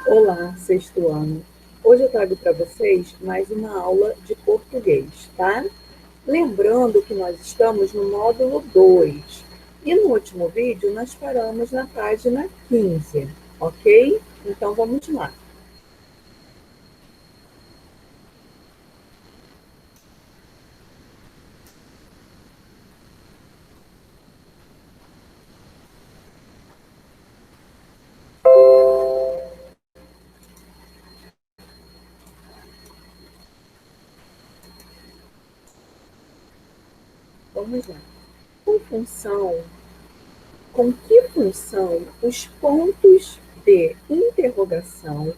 Olá, sexto ano. Hoje eu trago para vocês mais uma aula de português, tá? Lembrando que nós estamos no módulo 2 e no último vídeo nós paramos na página 15, ok? Então vamos lá. Vamos lá. Com função, com que função os pontos de interrogação,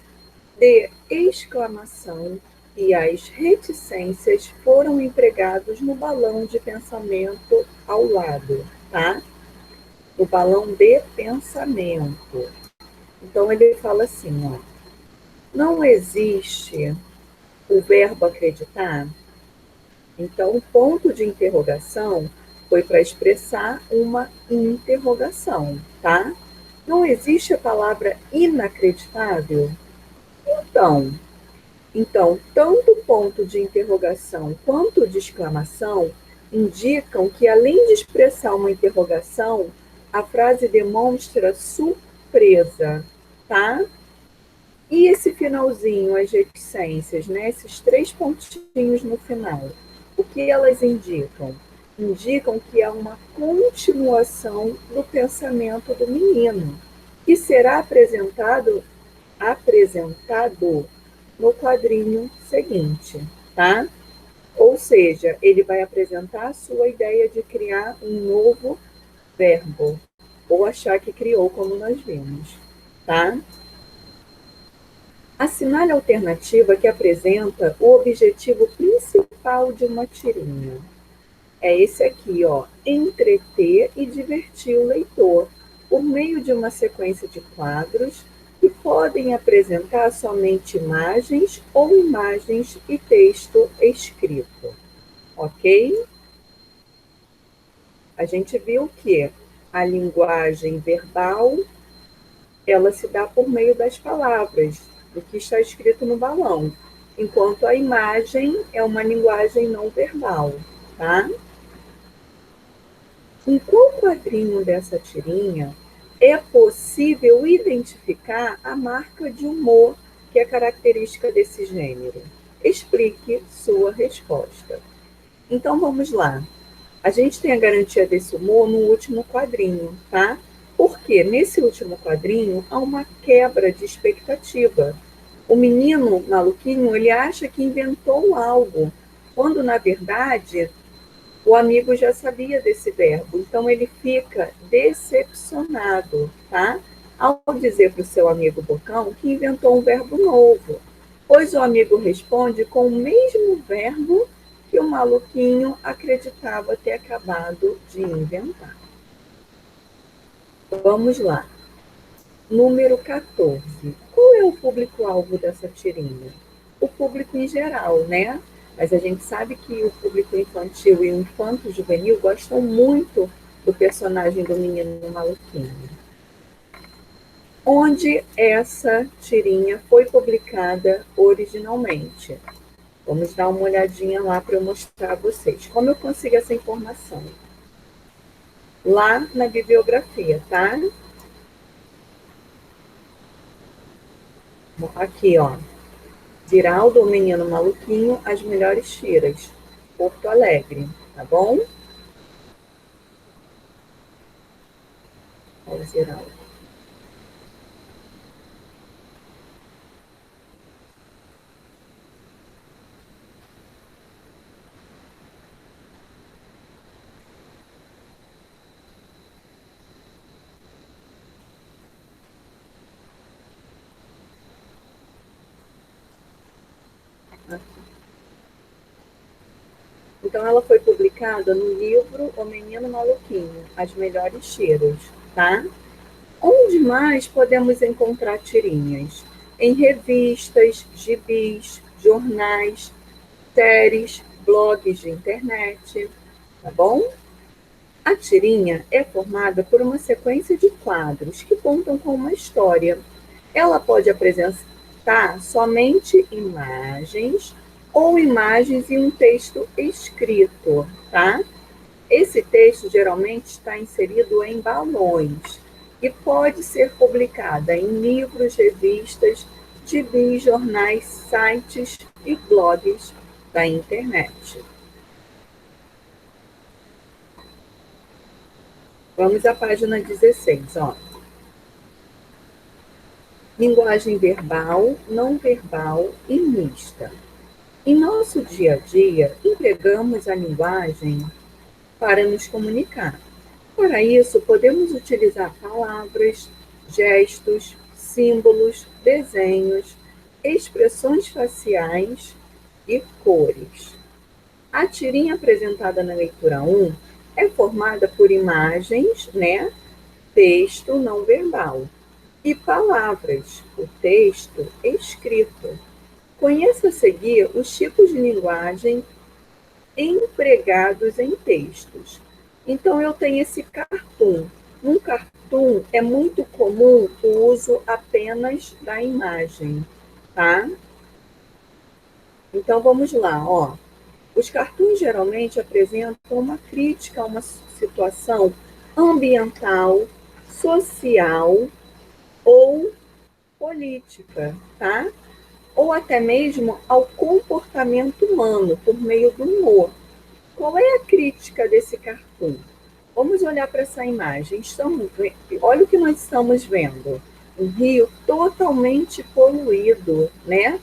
de exclamação e as reticências foram empregados no balão de pensamento ao lado, tá? O balão de pensamento. Então ele fala assim, ó, não existe o verbo acreditar. Então o ponto de interrogação foi para expressar uma interrogação, tá? Não existe a palavra inacreditável. Então, tanto o ponto de interrogação quanto o de exclamação indicam que, além de expressar uma interrogação, a frase demonstra surpresa, tá? E esse finalzinho, as reticências, né? Esses três pontinhos no final, o que elas indicam? Indicam que é uma continuação do pensamento do menino, que será apresentado no quadrinho seguinte, tá? Ou seja, ele vai apresentar a sua ideia de criar um novo verbo, ou achar que criou, como nós vimos, tá? Assinale a alternativa que apresenta o objetivo principal de uma tirinha. É esse aqui, ó, entreter e divertir o leitor, por meio de uma sequência de quadros que podem apresentar somente imagens ou imagens e texto escrito, ok? A gente viu que a linguagem verbal, ela se dá por meio das palavras, do que está escrito no balão, enquanto a imagem é uma linguagem não verbal, tá? Em qual quadrinho dessa tirinha é possível identificar a marca de humor que é característica desse gênero? Explique sua resposta. Então vamos lá. A gente tem a garantia desse humor no último quadrinho, tá? Porque nesse último quadrinho há uma quebra de expectativa. O menino maluquinho, ele acha que inventou algo, quando na verdade o amigo já sabia desse verbo, então ele fica decepcionado, tá? Ao dizer para o seu amigo Bocão que inventou um verbo novo, pois o amigo responde com o mesmo verbo que o maluquinho acreditava ter acabado de inventar. Vamos lá. Número 14. Qual é o público-alvo dessa tirinha? O público em geral, né? Mas a gente sabe que o público infantil e o infanto-juvenil gostam muito do personagem do menino maluquinho. Onde essa tirinha foi publicada originalmente? Vamos dar uma olhadinha lá para eu mostrar a vocês. Como eu consigo essa informação? Lá na bibliografia, tá? Aqui, ó. Ziraldo, o Menino Maluquinho, As Melhores Tiras, Porto Alegre, tá bom? Olha o Ziraldo. Então, ela foi publicada no livro O Menino Maluquinho, As Melhores Tiras, tá? Onde mais podemos encontrar tirinhas? Em revistas, gibis, jornais, séries, blogs de internet, tá bom? A tirinha é formada por uma sequência de quadros que contam com uma história. Ela pode apresentar somente imagens ou imagens e um texto escrito, tá? Esse texto geralmente está inserido em balões e pode ser publicada em livros, revistas, gibis, jornais, sites e blogs da internet. Vamos à página 16, ó. Linguagem verbal, não verbal e mista. Em nosso dia a dia, empregamos a linguagem para nos comunicar. Para isso, podemos utilizar palavras, gestos, símbolos, desenhos, expressões faciais e cores. A tirinha apresentada na leitura 1 é formada por imagens, né, texto não verbal, e palavras, o texto escrito. Conheça a seguir os tipos de linguagem empregados em textos. Então, eu tenho esse cartoon. No cartoon, é muito comum o uso apenas da imagem, tá? Então, vamos lá, ó. Os cartoons geralmente apresentam uma crítica a uma situação ambiental, social ou política, tá? Ou até mesmo ao comportamento humano por meio do humor. Qual é a crítica desse cartoon? Vamos olhar para essa imagem. Olha o que nós estamos vendo. Um rio totalmente poluído, né?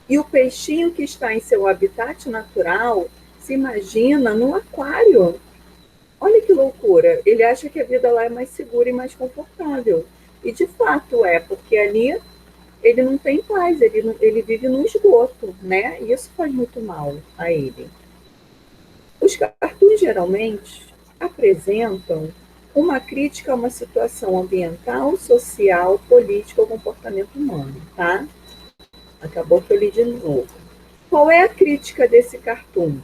E o peixinho que está em seu habitat natural se imagina num aquário. Olha que loucura. Ele acha que a vida lá é mais segura e mais confortável. E de fato é, porque ali ele não tem paz, ele vive no esgoto, né? E isso faz muito mal a ele. Os cartoons geralmente apresentam uma crítica a uma situação ambiental, social, política ou comportamento humano, tá? Acabou que eu li de novo. Qual é a crítica desse cartoon?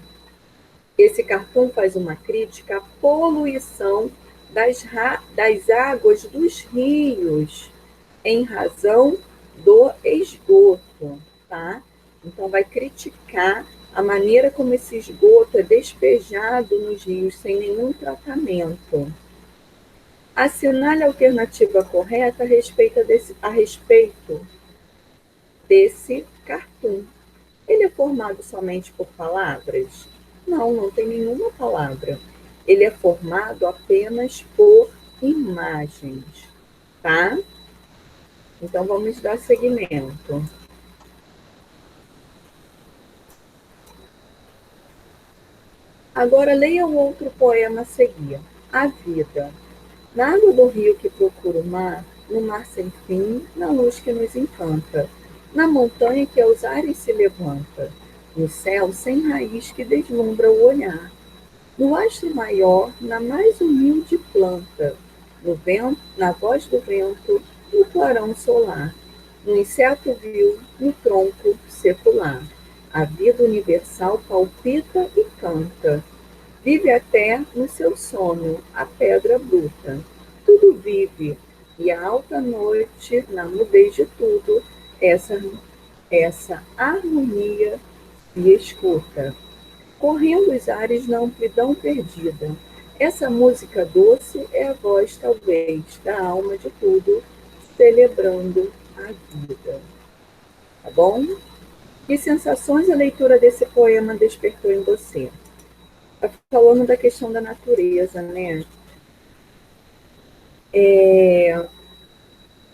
Esse cartoon faz uma crítica à poluição das águas dos rios em razão do esgoto, tá? Então vai criticar a maneira como esse esgoto é despejado nos rios sem nenhum tratamento. Assinale a alternativa correta a respeito desse cartoon. Ele é formado somente por palavras? Não, não tem nenhuma palavra. Ele é formado apenas por imagens, tá? Então vamos dar seguimento. Agora leia o outro poema a seguir. A vida. Na água do rio que procura o mar, no mar sem fim, na luz que nos encanta, na montanha que aos ares se levanta, no céu sem raiz que deslumbra o olhar, no astro maior, na mais humilde planta, no vento, na voz do vento, no clarão solar, no inseto vil, no tronco secular. A vida universal palpita e canta. Vive até no seu sono a pedra bruta. Tudo vive, e a alta noite, na mudez de tudo, essa harmonia se escuta. Correndo os ares na amplidão perdida. Essa música doce é a voz, talvez, da alma de tudo, celebrando a vida. Tá bom? Que sensações a leitura desse poema despertou em você? Tá falando da questão da natureza, né?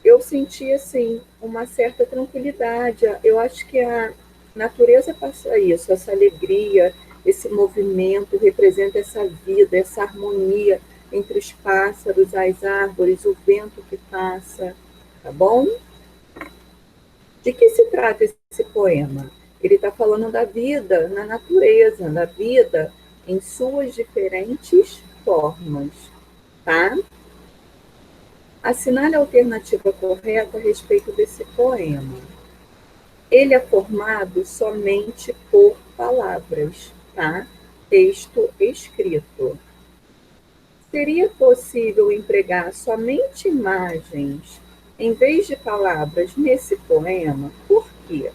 Eu senti, assim, uma certa tranquilidade. Eu acho que a natureza passa isso, essa alegria, esse movimento, representa essa vida, essa harmonia entre os pássaros, as árvores, o vento que passa, tá bom? De que se trata esse poema? Ele está falando da vida na natureza, da vida em suas diferentes formas, tá? Assinale a alternativa correta a respeito desse poema. Ele é formado somente por palavras, tá? Texto escrito. Seria possível empregar somente imagens em vez de palavras nesse poema. Por quê?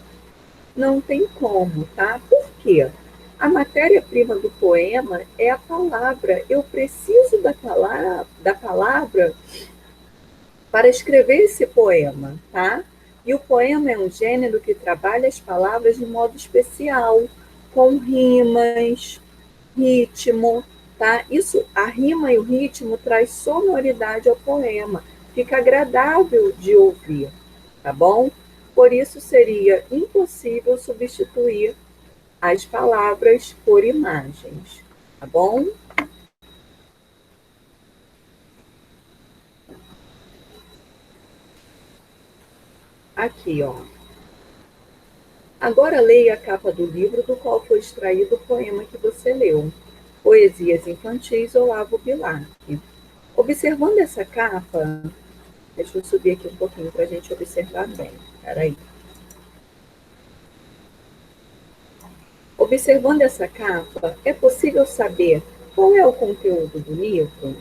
Não tem como, tá? Por quê? A matéria-prima do poema é a palavra. Eu preciso da palavra para escrever esse poema, tá? E o poema é um gênero que trabalha as palavras de modo especial, com rimas, ritmo, tá? Isso, a rima e o ritmo traz sonoridade ao poema, fica agradável de ouvir, tá bom? Por isso seria impossível substituir as palavras por imagens, tá bom? Aqui, ó. Agora leia a capa do livro do qual foi extraído o poema que você leu. Poesias Infantis, Olavo Bilac. Observando essa capa, deixa eu subir aqui um pouquinho para a gente observar bem. Peraí. Observando essa capa, é possível saber qual é o conteúdo do livro?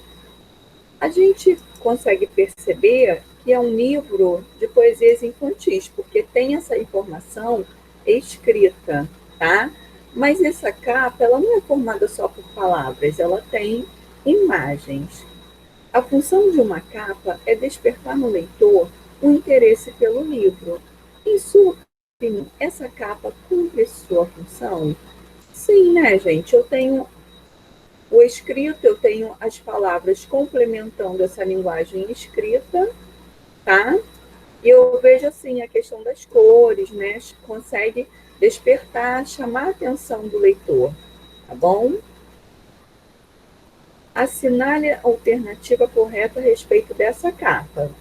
A gente consegue perceber que é um livro de poesias infantis, porque tem essa informação escrita, tá? Mas essa capa, ela não é formada só por palavras, ela tem imagens. A função de uma capa é despertar no leitor o interesse pelo livro. Em sua opinião, essa capa cumpre sua função? Sim, né, gente? Eu tenho o escrito, eu tenho as palavras complementando essa linguagem escrita, tá? E eu vejo assim a questão das cores, né? Consegue despertar, chamar a atenção do leitor, tá bom? Assinale a alternativa correta a respeito dessa capa.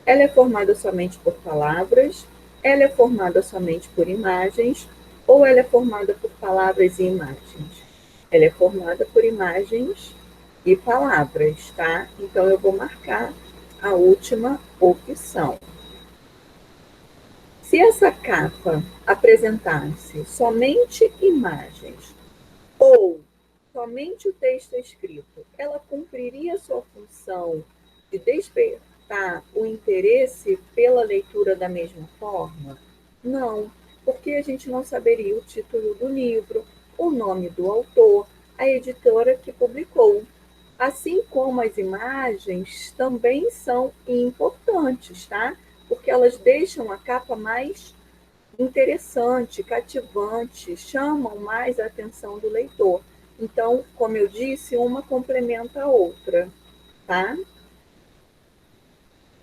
Ela é formada somente por palavras, ela é formada somente por imagens, ou ela é formada por palavras e imagens? Ela é formada por imagens e palavras, tá? Então eu vou marcar a última opção. Se essa capa apresentasse somente imagens ou somente o texto escrito, ela cumpriria sua função de despertar o interesse pela leitura da mesma forma? Não, porque a gente não saberia o título do livro, o nome do autor, a editora que publicou. Assim como as imagens também são importantes, tá? Porque elas deixam a capa mais interessante, cativante, chamam mais a atenção do leitor. Então, como eu disse, uma complementa a outra, tá?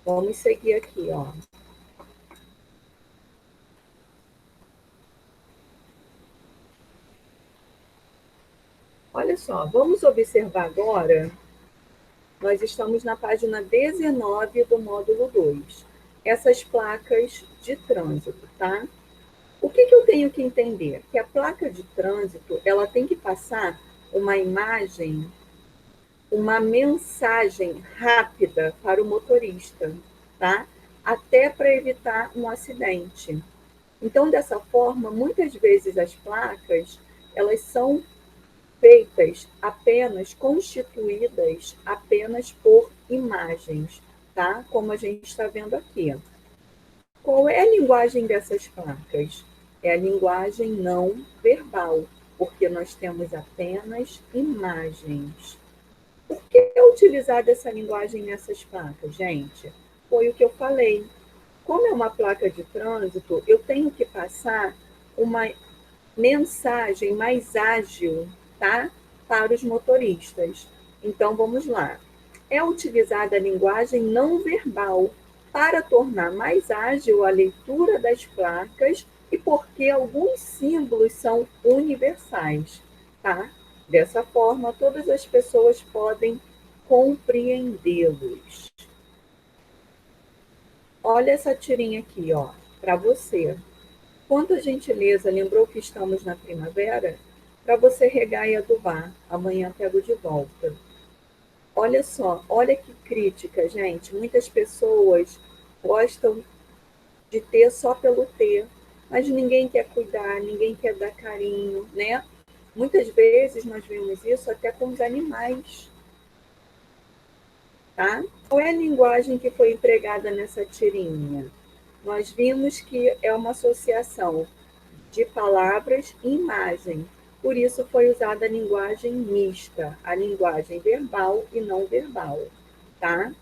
Vamos seguir aqui, ó. Olha só, vamos observar agora. Nós estamos na página 19 do módulo 2. Essas placas de trânsito, tá? O que eu tenho que entender? Que a placa de trânsito, ela tem que passar uma imagem, uma mensagem rápida para o motorista, tá? Até para evitar um acidente. Então, dessa forma, muitas vezes as placas, elas são feitas apenas, constituídas apenas por imagens, tá? Como a gente está vendo aqui. Qual é a linguagem dessas placas? É a linguagem não verbal, porque nós temos apenas imagens. Por que é utilizada essa linguagem nessas placas, gente? Foi o que eu falei. Como é uma placa de trânsito, eu tenho que passar uma mensagem mais ágil, tá? Para os motoristas. Então vamos lá. É utilizada a linguagem não verbal para tornar mais ágil a leitura das placas e porque alguns símbolos são universais, tá? Dessa forma, todas as pessoas podem compreendê-los. Olha essa tirinha aqui, ó, para você. Quanta gentileza, lembrou que estamos na primavera? Para você regar e adubar. Amanhã pego de volta. Olha só, olha que crítica, gente. Muitas pessoas gostam de ter só pelo ter, mas ninguém quer cuidar, ninguém quer dar carinho, né? Muitas vezes nós vemos isso até com os animais. tá? Qual é a linguagem que foi empregada nessa tirinha? Nós vimos que é uma associação de palavras e imagem. Por isso foi usada a linguagem mista, a linguagem verbal e não verbal, tá?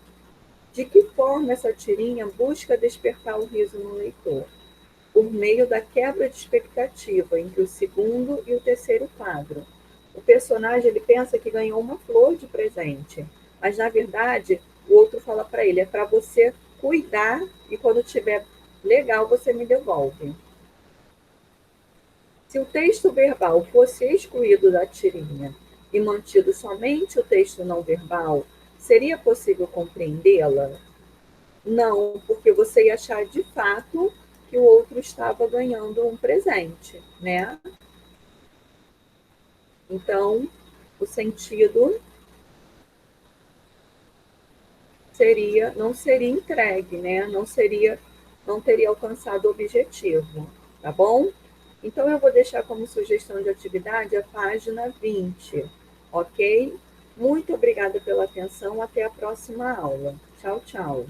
De que forma essa tirinha busca despertar o riso no leitor? Por meio da quebra de expectativa entre o segundo e o terceiro quadro. O personagem ele pensa que ganhou uma flor de presente, mas na verdade o outro fala para ele: é para você cuidar e quando tiver legal você me devolve. Se o texto verbal fosse excluído da tirinha e mantido somente o texto não verbal, seria possível compreendê-la? Não, porque você ia achar de fato que o outro estava ganhando um presente, né? Então, o sentido não seria entregue, né? Não teria alcançado o objetivo, tá bom? Então, eu vou deixar como sugestão de atividade a página 20, ok? Muito obrigada pela atenção, até a próxima aula. Tchau, tchau.